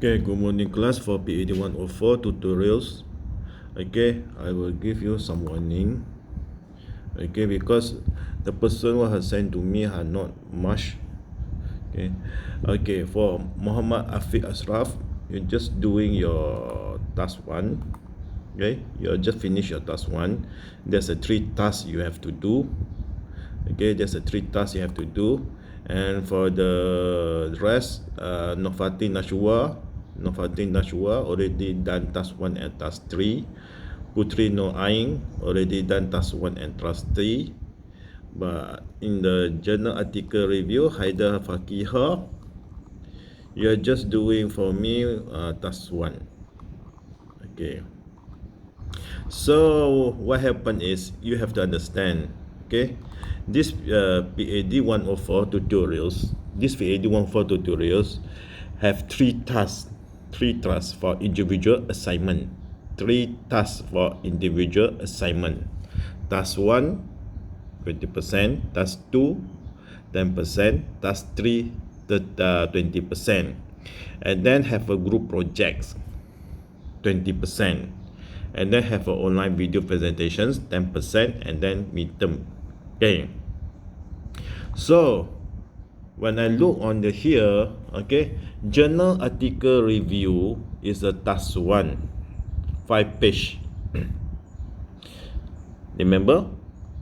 Okay, good morning class for Pad104 tutorials. Okay, I will give you some warning. Okay, because the person who has sent to me had not much. Okay, for Muhammad Afiq Ashraf, you're just doing your task 1. Okay, you just finish your task 1. There's a 3 tasks you have to do. Okay, there's a 3 tasks you have to do. And for the rest, Nofati Nashwa already done task 1 and task 3. Putri No Aing already done task 1 and task 3. But in the journal article review, Haida Fakiha, you're just doing for me task 1. Okay, so what happened is you have to understand. Okay, this Pad104 tutorials, have 3 tasks for individual assignment. 3 tasks for individual assignment. Task 1 20%, task 2 10%, task 3 20%, and then have a group projects 20%, and then have a online video presentations 10%, and then midterm. Okay, so when I look on the here, okay, journal article review is a task 1, 5 page. Remember,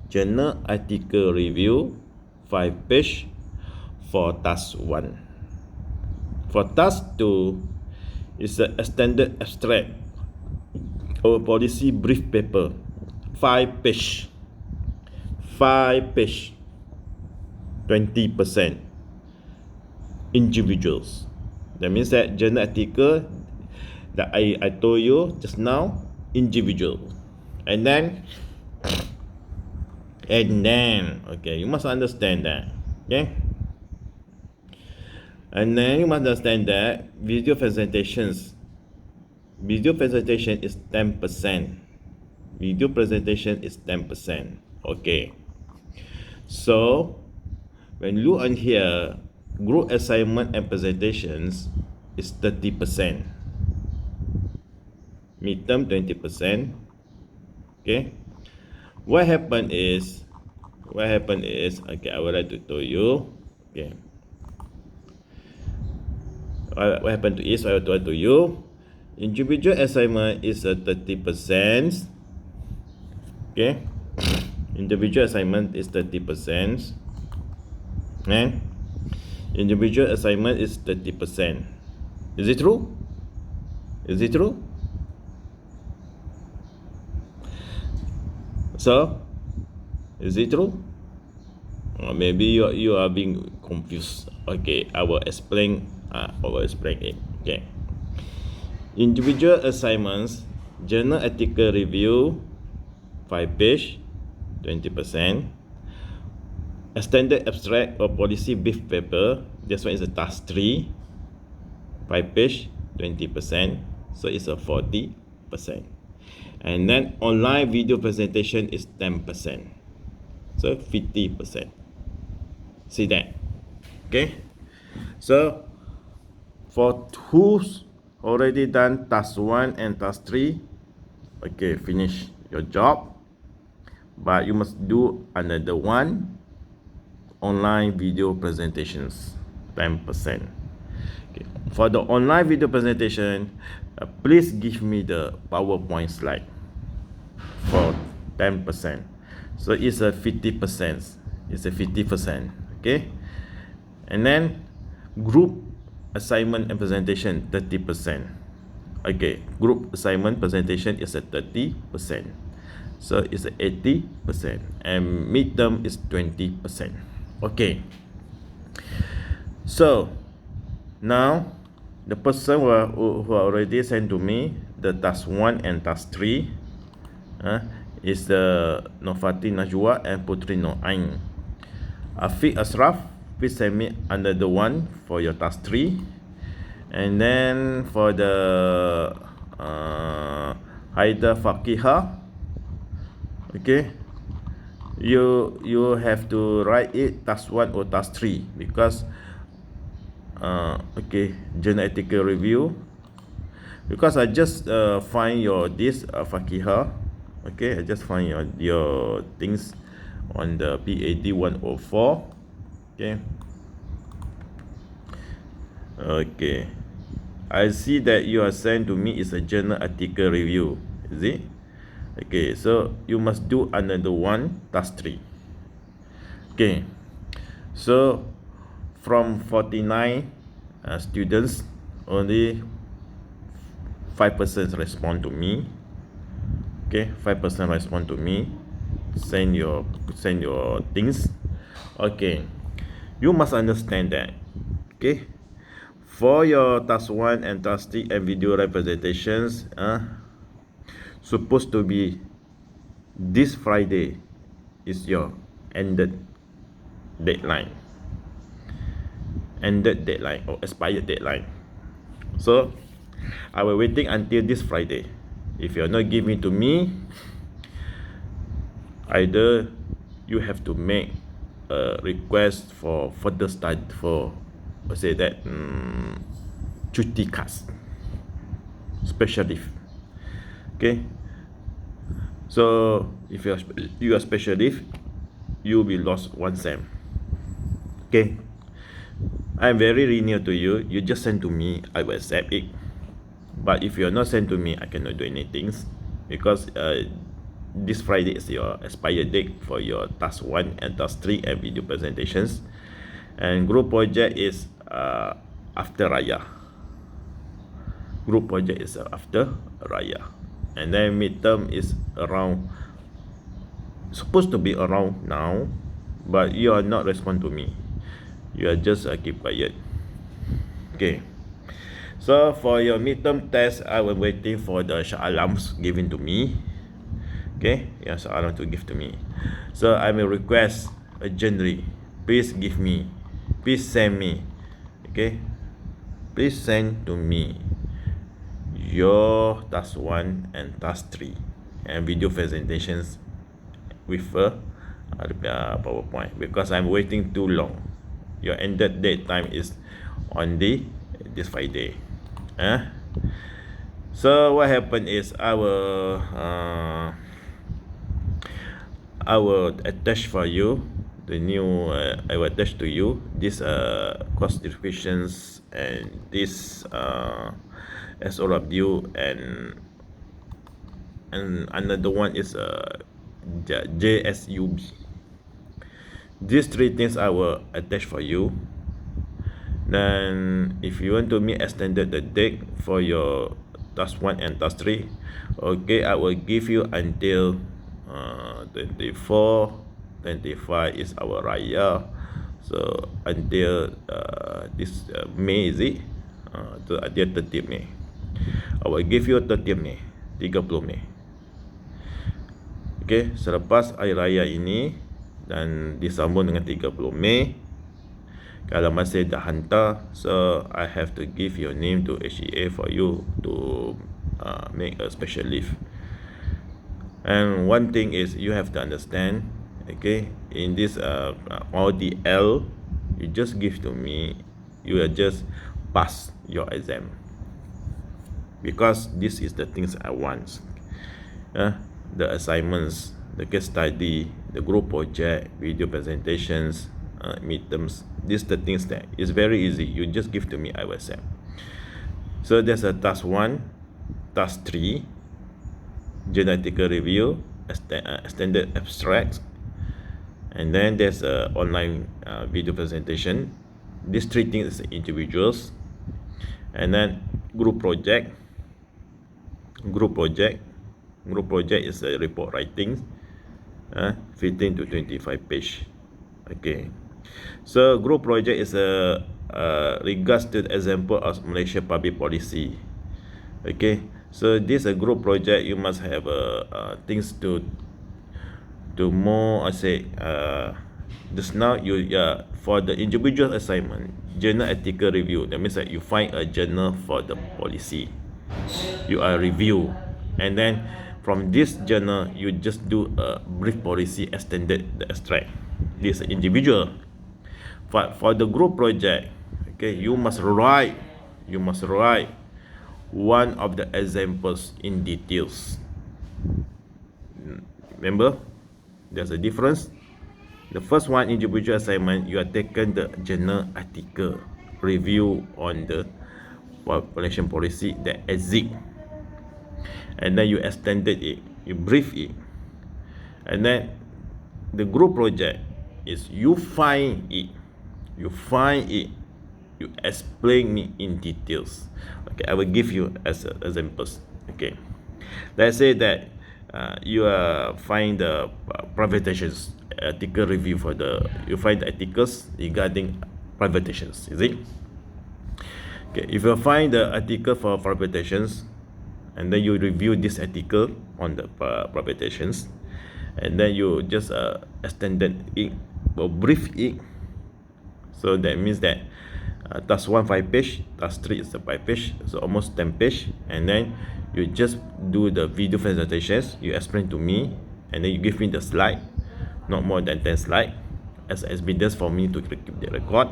journal article review 5 page for task 1. For task 2 is a extended abstract or policy brief paper 5 page 20% individuals. That means that journal article that I told you just now, individual. And then okay, you must understand that. Okay, and then you must understand that video presentation is 10%. Video presentation is 10%. Okay, so when you look on here, group assignment and presentations is 30%, midterm 20%. Okay, what happened is okay, I would like to tell you. Okay, what happened is I will tell to you, individual assignment is a 30%. Okay, individual assignment is 30%, and individual assignment is 30%. Is it true? So, is it true? Or maybe you are being confused. Okay, I will explain it. Okay, individual assignments, journal article review 5 page 20%, extended abstract or policy brief paper, this one is a task 3 5 page 20%, so it's a 40%. And then online video presentation is 10%, so 50%. See that? Okay, so for who's already done task 1 and task 3, okay, finish your job, but you must do another one, online video presentations 10%. Okay, for the online video presentation, please give me the PowerPoint slide for 10%. So it's a 50%. Okay, and then group assignment and presentation 30%. Okay, group assignment presentation is a 30%, so it's a 80%, and midterm is 20%. Okay, so now the person who already sent to me the task 1 and task 3 is the Nofati Najwa and Putri No Aing. Afiq Ashraf, please send me another one for your task 3. And then for the Haida Fakiha, okay, you have to write it task 1 or task 3, because okay, journal article review because I just find your this Fakiha. Okay, I just find your things on the Pad104. Okay. Okay. I see that you are sent to me is a journal article review. Is it? Okay, so you must do another one, task 3. Okay. So from 49 students, only 5% respond to me. Okay, 5% respond to me. Send your things. Okay, you must understand that. Okay, for your task 1 and task 3 and video representations, supposed to be this Friday is your ended deadline. Ended deadline or expired deadline. So I will waiting until this Friday. If you're not giving to me, either you have to make a request for further study for, say that, cuti khas, special leave. Okay. So if you are special leave, you will be lost 1 sem. Okay. I'm very lenient to you. You just send to me, I will accept it. But if you're not sent to me, I cannot do anything, because this Friday is your expired date for your task 1 and task 3 and video presentations, and group project is after Raya. Group project is after Raya, and then midterm is around, supposed to be around now, but you are not respond to me. You are just keep quiet. Okay. So for your midterm test, I was waiting for the Sha'alams given to me. Okay, yeah, Sha'alam to give to me. So I will request urgently, please give me, please send me. Okay, please send to me your task 1 and task 3 and video presentations with a PowerPoint, because I'm waiting too long. Your ended date time is on this Friday. So what happened is I will attach for you the new I will attach to you this course descriptions and this SOW, and another one is JSUB. These 3 things I will attach for you. Then if you want to me extended the date for your task 1 and task 3, okay, I will give you until 24, 25 is our Raya. So until this May, is it? Until 30 May. I will give you 30 May, 30 Mei. Okay, selepas Hari Raya ini dan disambung dengan 30 Mei, kalau masih dah hantar, so I have to give your name to HEA for you to make a special leave. And one thing is you have to understand, okay, in this ODL, you just give to me, you will just pass your exam, because this is the things I want. The assignments, the case study, the group project, video presentations, midterms, these the things that is very easy. You just give to me, I will accept. So there's a task 1, task 3, genetic review, extended abstracts, and then there's a online video presentation. These 3 things is individuals, and then group project. Group project is a report writing, 15 to 25 page. Okay, so group project is a regards to the example of Malaysia public policy. Okay, so this a group project, you must have things to more, I say, just now you for the individual assignment, journal article review, that means that you find a journal for the policy, you are review, and then from this journal you just do a brief policy, extended the extract. This individual. But for the group project, okay, you must write one of the examples in details. Remember, there's a difference. The first one, individual assignment, you are taken the journal article review on the population policy that exist, and then you extended it, you brief it, and then the group project is you find it, you explain it in details. Okay, I will give you as examples. Okay, let's say that you find the privatizations article review for you find the articles regarding privatizations, is it? Okay, if you find the article for privatizations, and then you review this article on the privatizations, and then you just extended it or brief it. So that means that task 1 5 page, task 3 is a 5 page, so almost 10 page, and then you just do the video presentations, you explain to me, and then you give me the slide, not more than 10 slide as evidence for me to keep the record.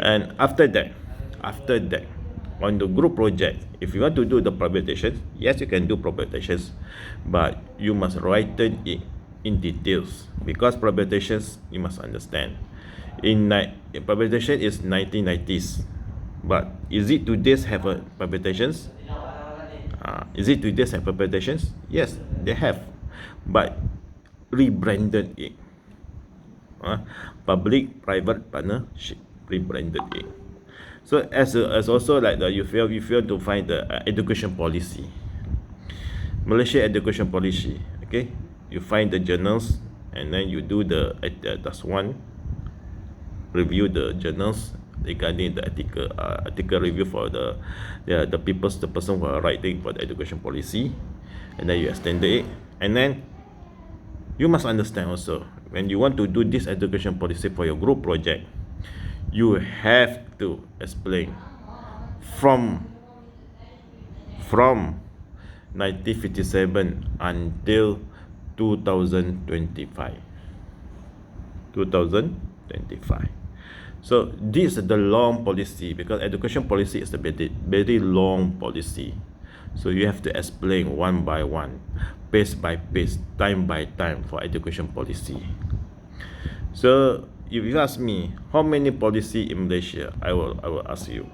And after that, on the group project, if you want to do the presentations, yes, you can do presentations, but you must write it in details, because presentations, you must understand, presentation is 1990s, but is it today's have a presentations? Is it today's have presentations? Yes, they have, but rebranded it. Public private partnership, rebranded it. So as also like you feel to find the education policy, Malaysia education policy. Okay, you find the journals, and then you do the task 1, review the journals regarding the article review for the person who are writing for the education policy, and then you extend it. And then you must understand also, when you want to do this education policy for your group project, you have to explain from 1957 until 2025. So this is the long policy, because education policy is a very, very long policy. So you have to explain one by one, page by page, time by time for education policy. So if you ask me how many policy in Malaysia, I will ask you,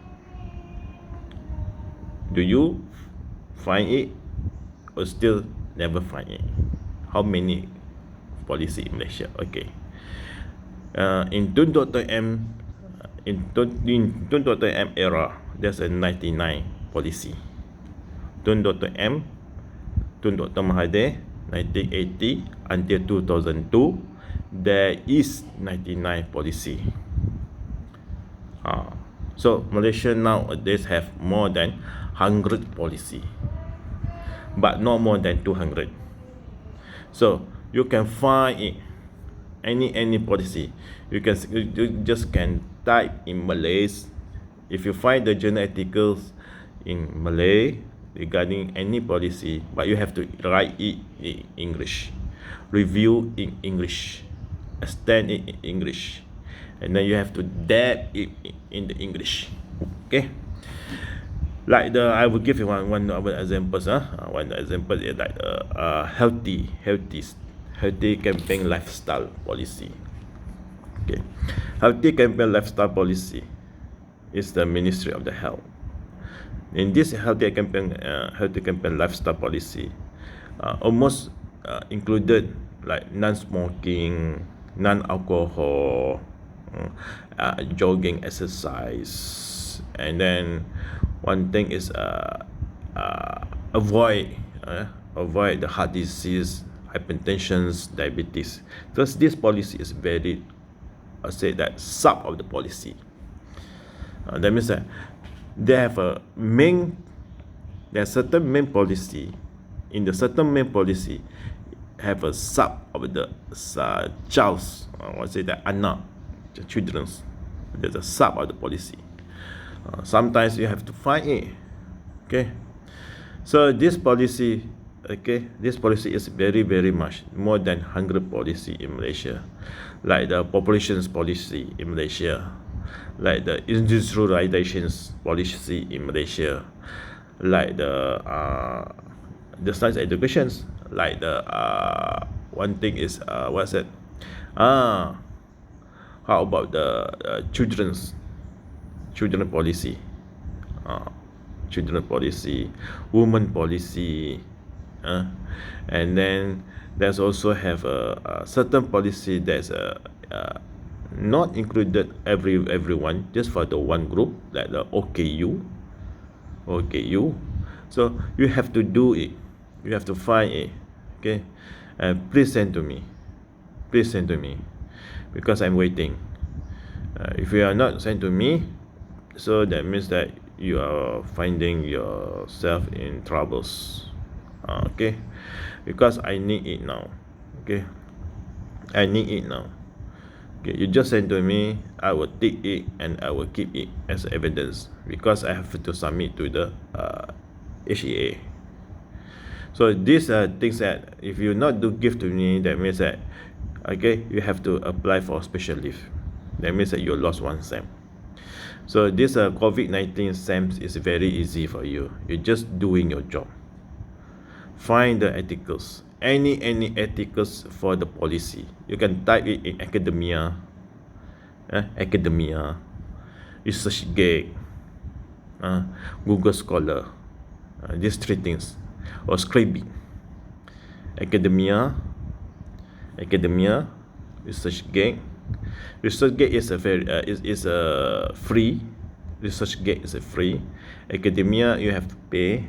do you find it or still never find it? How many policy in Malaysia? Okay. In Tun Dr. M era, there's a 99 policy. Tun Dr. M, Tun Dr. Mahathir, 1980 until 2002, there is 99 policy. So Malaysia nowadays have more than 100 policy, but not more than 200. So you can find it, any policy. You just can type in Malay. If you find the journal articles in Malay regarding any policy, but you have to write it in English, review in English, extend it in English, and then you have to dab it in the English. Okay, like I will give you one examples. One example is like healthy campaign lifestyle policy. Okay, healthy campaign lifestyle policy is the Ministry of the Health. In this healthy campaign lifestyle policy, almost included like non-smoking, non-alcohol, jogging, exercise, and then one thing is avoid the heart disease, hypertension, diabetes. Because this policy is very, I say that, sub of the policy. That means that they have there's certain main policy. In the certain main policy, have a sub of the child's, I say that, anak, the children's. There's a sub of the policy. Sometimes you have to find it. Okay, so this policy is very, very much more than 100 policy in Malaysia, like the populations policy in Malaysia, like the industrializations policy in Malaysia, like the science educations, like the one thing is what's it? Ah, how about the children policy, uh, children policy, women policy, uh, and then there's also have a certain policy that's not included everyone, just for the one group, like the OKU. So you have to do it, you have to find it, okay, and please send to me, because I'm waiting. If you are not sent to me, so that means that you are finding yourself in troubles, okay, because I need it now, okay, I need it now. Okay, you just send to me, I will take it and I will keep it as evidence, because I have to submit to the HEA. So these are things that if you not do give to me, that means that, okay, you have to apply for special leave. That means that you lost one SEM. So this COVID-19 SEMs is very easy for you. You're just doing your job. Find the articles, any articles for the policy. You can type it in academia, ResearchGate, Google Scholar, these three things, or Scribd. Academia, ResearchGate. ResearchGate is a very is a free. ResearchGate is a free. Academia you have to pay,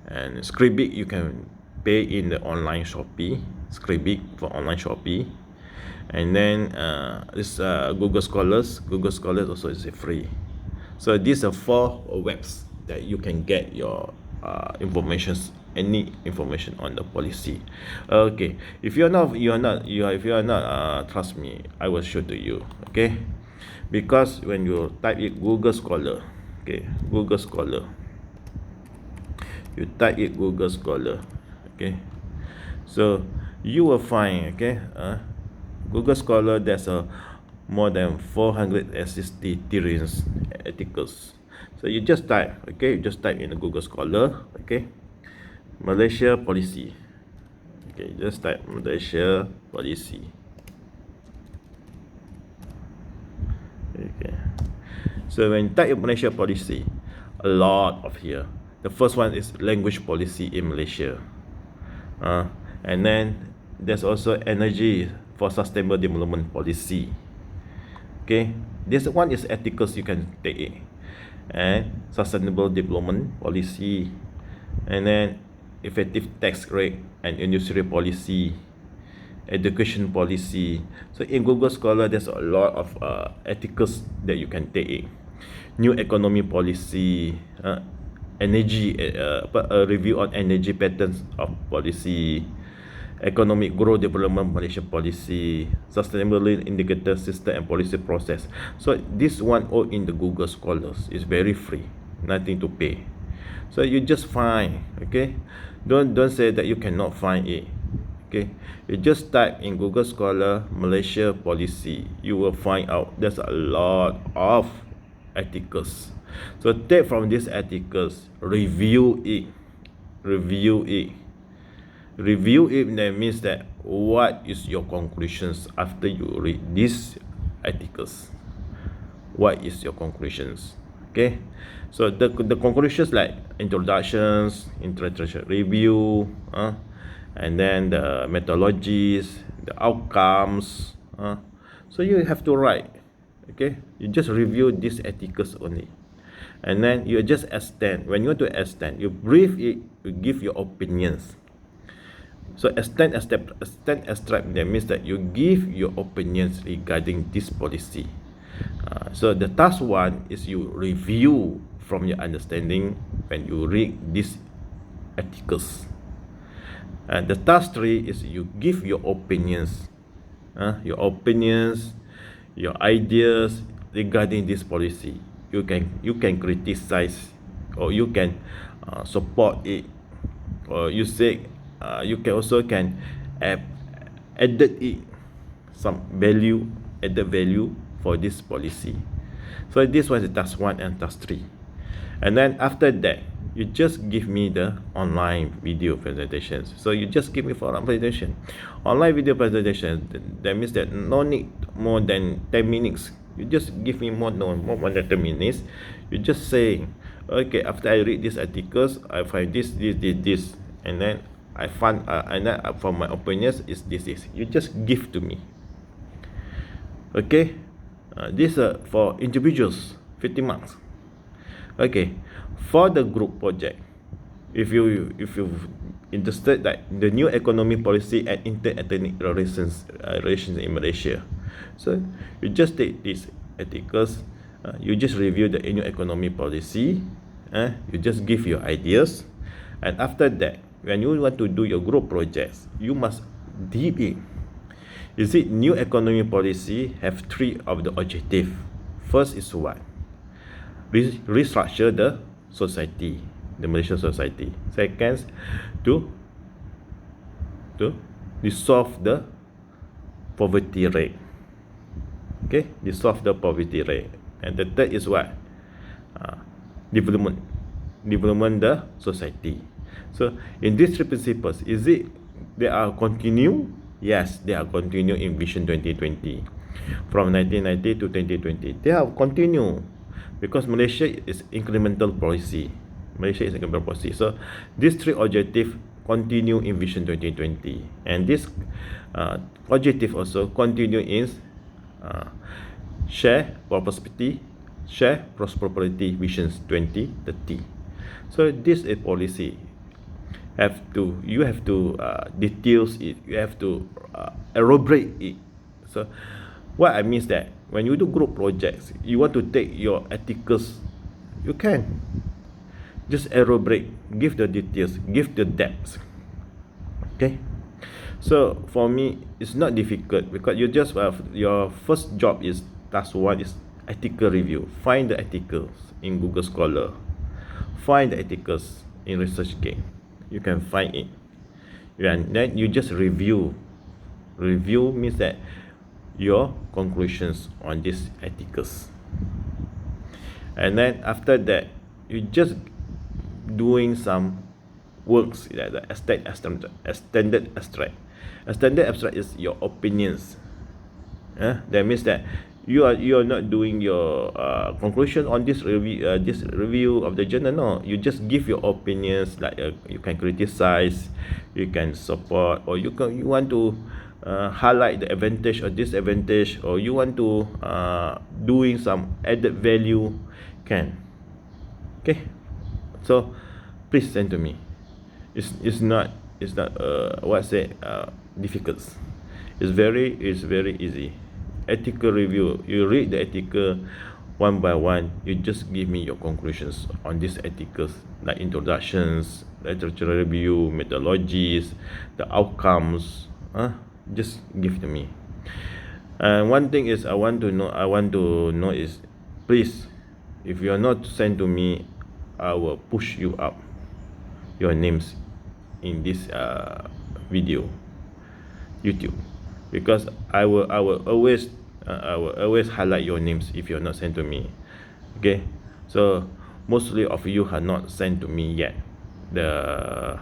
and Scribd you can pay in the online Shopee. Scribd for online Shopee, and then this Google Scholars also is free. So these are 4 webs that you can get your any information on the policy. Okay, if you are not trust me, I will show to you, okay, because when you type it Google Scholar, okay, Google Scholar, you type it Google Scholar, okay, so you will find, okay, Google Scholar, there's more than 460 trillions articles. So you just type, okay, you just type in the Google Scholar, okay, Malaysia policy, okay, just type Malaysia policy, okay. So when you type Malaysia policy, a lot of here. The first one is language policy in Malaysia, and then there's also energy for sustainable development policy, okay. This one is articles you can take it, and sustainable development policy, and then effective tax rate and industry policy, education policy. So in Google Scholar, there's a lot of articles that you can take. New economy policy, energy, a review on energy patterns of policy, economic growth development Malaysia policy, sustainability indicator system and policy process. So this one all in the Google Scholars is very free, nothing to pay. So you just find, okay, don't say that you cannot find it, okay. You just type in Google Scholar Malaysia policy, you will find out there's a lot of articles. So take from these articles, review it. That means that what is your conclusions after you read these articles? What is your conclusions? Okay, so the conclusions like introductions, introduction review, and then the methodologies, the outcomes, so you have to write, okay. You just review these articles only, and then you just extend. When you want to extend, you brief it, you give your opinions. So extend extract, that means that you give your opinions regarding this policy. So the task 1 is you review from your understanding when you read these articles. And the task 3 is you give your opinions, your ideas regarding this policy. You can criticize, or you can support it, or you say you can also added it some added value for this policy. So this was task 1 and task 3. And then after that, you just give me the online video presentations. So you just give me for online presentation. Online video presentation, that means that no need more than 10 minutes. You just give me more than 10 minutes. You just say, okay, after I read these articles, I find this, and then I find, and then from my opinions is this. You just give to me. Okay, this for individuals, 50 marks. Okay, for the group project, if you interested that the new economic policy and inter-ethnic relations in Malaysia, so you just take these articles, you just review the new economic policy, you just give your ideas, and after that, when you want to do your group projects, you must deep in. Is it new economic policy have 3 of the objective? First is what? Restructure the society, the Malaysian society. Second, to dissolve the poverty rate. Okay, dissolve the poverty rate. And the third is what? Development the society. So in these 3 principles, is it they are continue? Yes, they are continue in Vision 2020. From 1990 to 2020, they have continue, because Malaysia is incremental policy. So these 3 objectives continue in Vision 2020, and this objective also continue in share prosperity visions 2030. So this is policy. You have to details it. You have to elaborate it. So what I mean is that when you do group projects, you want to take your articles, you can just elaborate, give the details, give the depths. Okay, so for me it's not difficult, because you just have your first job is task 1 is article review. Find the articles in Google Scholar, find the articles in ResearchGate. You can find it, and then you just review. Review means that your conclusions on these articles, and then after that you just doing some works like the extended abstract. Extended abstract is your opinions. That means that you are not doing your conclusion on this review of the journal. No, you just give your opinions, like you can criticize, you can support, or you want to highlight the advantage or disadvantage, or you want to doing some added value, can. Okay, so please send to me. It's not difficult. It's very easy. Article review, you read the article one by one, you just give me your conclusions on these articles, like introductions, literature review, methodologies, the outcomes, just give to me. And one thing is I want to know is, please, if you are not sent to me, I will push you up your names in this video YouTube, because I will always highlight your names if you're not sent to me. Okay, so mostly of you have not sent to me yet the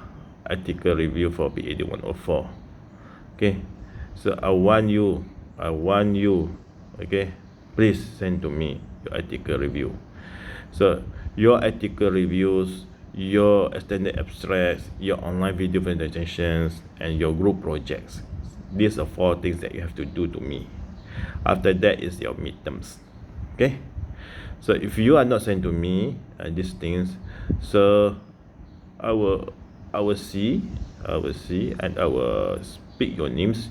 article review for Pad104. Okay, so I want you, okay, please send to me your article review. So your article reviews, your extended abstracts, your online video presentations, and your group projects. These are 4 things that you have to do to me. After that is your midterms. Okay, so if you are not sent to me these things, so I will see, and I will speak your names.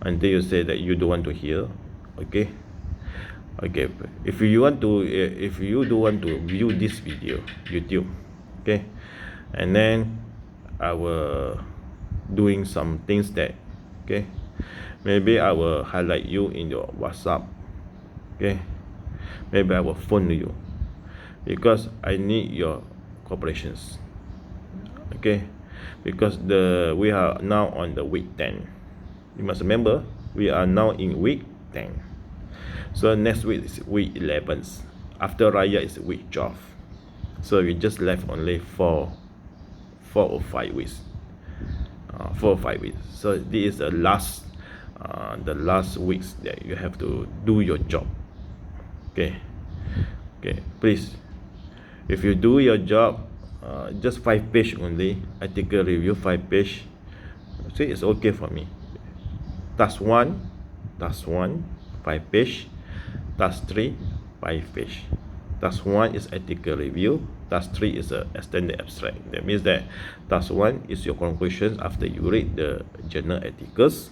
Until you say that you don't want to hear. Okay, if you don't want to view this video YouTube, okay, and then I will doing some things that, okay, maybe I will highlight you in your WhatsApp. Okay, maybe I will phone you, because I need your cooperations. Okay, because we are now on the week 10. You must remember, we are now in week 10. So next week is week 11. After Raya is week 12. So we just left only 4 or 5 weeks. 4 or 5 weeks. So this is the last weeks that you have to do your job. Okay. Please, if you do your job, just 5 page only, article review 5 page. See, it's okay for me. Task 1, 5 page. Task 3, 5 page. Task 1 is article review. Task 3 is a extended abstract. That means that task 1 is your conclusions after you read the journal articles.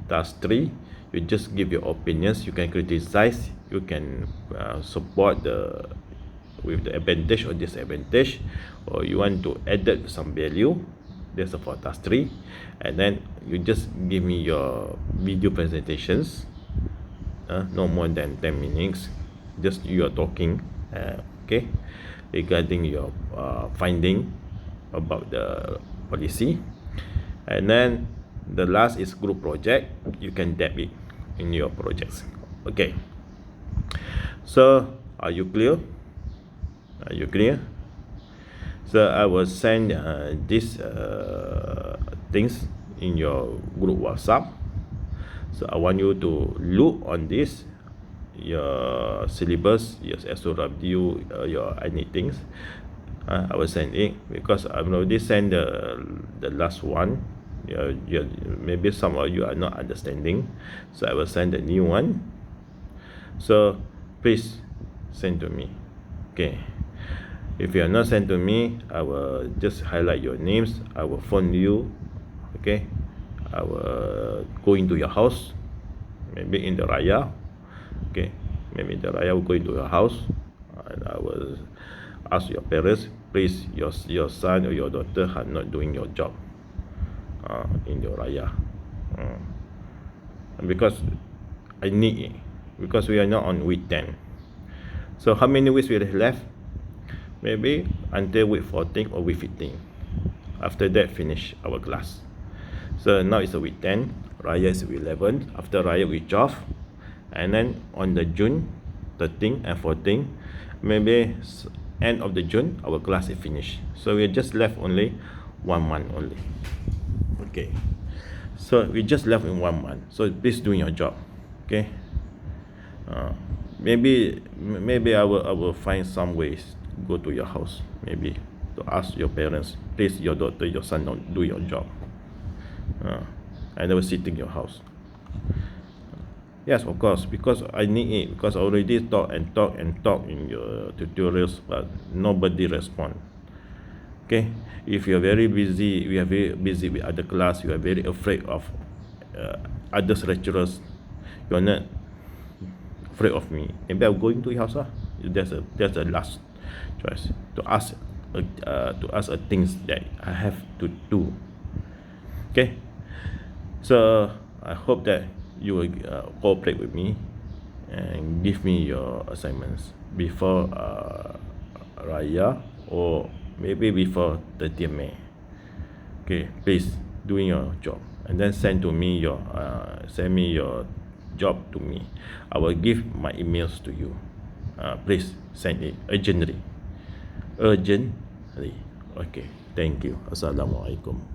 Task 3, you just give your opinions. You can criticize. You can support with the advantage or disadvantage, or you want to add some value. That's for task 3. And then you just give me your video presentations, no more than 10 minutes. Just you are talking, okay, regarding your finding about the policy. And then the last is group project. You can dab it in your projects. Okay, so are you clear? So I will send these things in your group WhatsApp. So I want you to look on this, your syllabus, your SOW, your anything. I will send it because I've already sent the last one. Maybe some of you are not understanding, so I will send the new one. So please send to me. Okay. If you are not sent to me, I will just highlight your names. I will phone you. Okay. I will go into your house. Maybe in the Raya. Okay. Maybe in the Raya will go into your house. And I will ask your parents, please, your son or your daughter are not doing your job in your Raya. Because I need it. Because we are not on week 10. So how many weeks we have left? Maybe until week 14 or week 15. After that, finish our class. So now it's a week 10. Raya is week 11. After Raya, week 12. And then on the June 13 and 14, maybe end of the June, our class is finished. So we just left only 1 month only. Okay. So we just left in 1 month. So please do your job. Okay. Maybe I will find some ways go to your house, maybe to ask your parents, please, your daughter, your son, don't do your job. I never sit in your house. Yes, of course, because I need it, because I already talk in your tutorials, but nobody respond. Okay, if you are very busy, we are very busy with other class, you are very afraid of other lecturers, you are not afraid of me, maybe I'm going to your house. That's the last choice to ask things that I have to do. Okay, so I hope that you will cooperate with me and give me your assignments before Raya or maybe before 30th May. Okay, please doing your job and then send me your job to me. I will give my emails to you. Please send it urgently. Okay, thank you. Assalamualaikum.